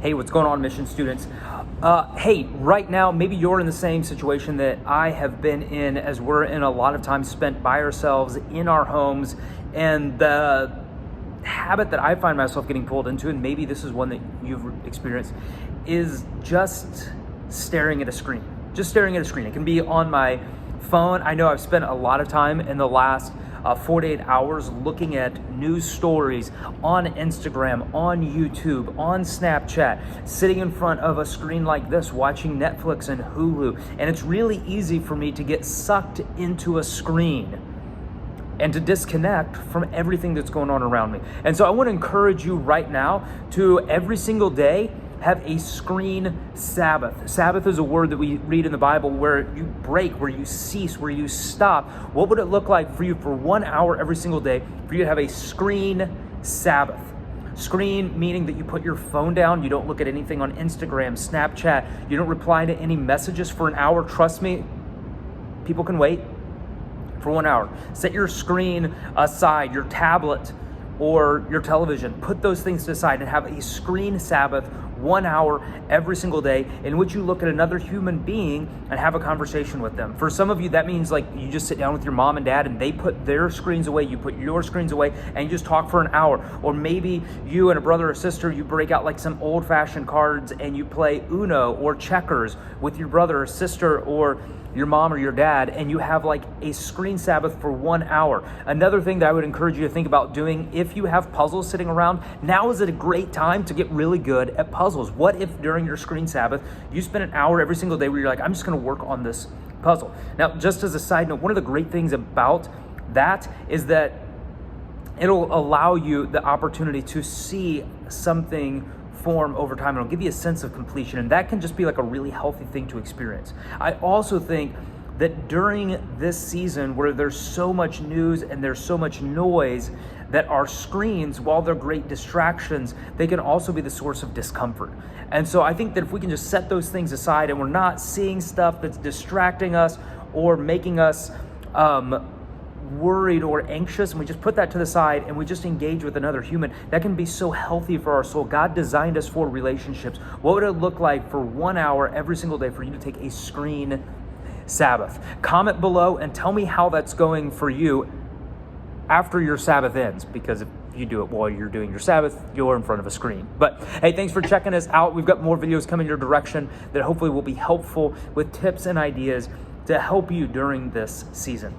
Hey, what's going on, mission students? Hey, right now, maybe you're in the same situation that I have been in, as we're in a lot of time spent by ourselves in our homes. And the habit that I find myself getting pulled into, and maybe this is one that you've experienced, is just staring at a screen. Just staring at a screen. It can be on my phone. I know I've spent a lot of time in the last 48 hours looking at news stories on Instagram, on YouTube, on Snapchat, sitting in front of a screen like this, watching Netflix and Hulu. And it's really easy for me to get sucked into a screen and to disconnect from everything that's going on around me. And so I want to encourage you right now to every single day have a screen Sabbath. Sabbath is a word that we read in the Bible where you break, where you cease, where you stop. What would it look like for you for 1 hour every single day for you to have a screen Sabbath? Screen meaning that you put your phone down, you don't look at anything on Instagram, Snapchat, you don't reply to any messages for an hour. Trust me, people can wait for 1 hour. Set your screen aside, your tablet or your television. Put those things to the side and have a screen Sabbath, 1 hour every single day in which you look at another human being and have a conversation with them. For some of you, that means like you just sit down with your mom and dad and they put their screens away, you put your screens away, and you just talk for an hour. Or maybe you and a brother or sister, you break out like some old-fashioned cards and you play Uno or checkers with your brother or sister or your mom or your dad, and you have like a screen Sabbath for 1 hour. Another thing that I would encourage you to think about doing, if you have puzzles sitting around, now is a great time to get really good at puzzles. What if during your screen Sabbath, you spend an hour every single day where you're like, I'm just gonna work on this puzzle. Now, just as a side note, one of the great things about that is that it'll allow you the opportunity to see something form over time. It'll give you a sense of completion, and that can just be like a really healthy thing to experience. I also think that during this season where there's so much news and there's so much noise, that our screens, while they're great distractions, they can also be the source of discomfort. And so I think that if we can just set those things aside and we're not seeing stuff that's distracting us or making us worried or anxious, and we just put that to the side and we just engage with another human, that can be so healthy for our soul. God designed us for relationships. What would it look like for 1 hour every single day for you to take a screen Sabbath? Comment below and tell me how that's going for you after your Sabbath ends, because if you do it while you're doing your Sabbath, you're in front of a screen. But hey, thanks for checking us out. We've got more videos coming your direction that hopefully will be helpful with tips and ideas to help you during this season.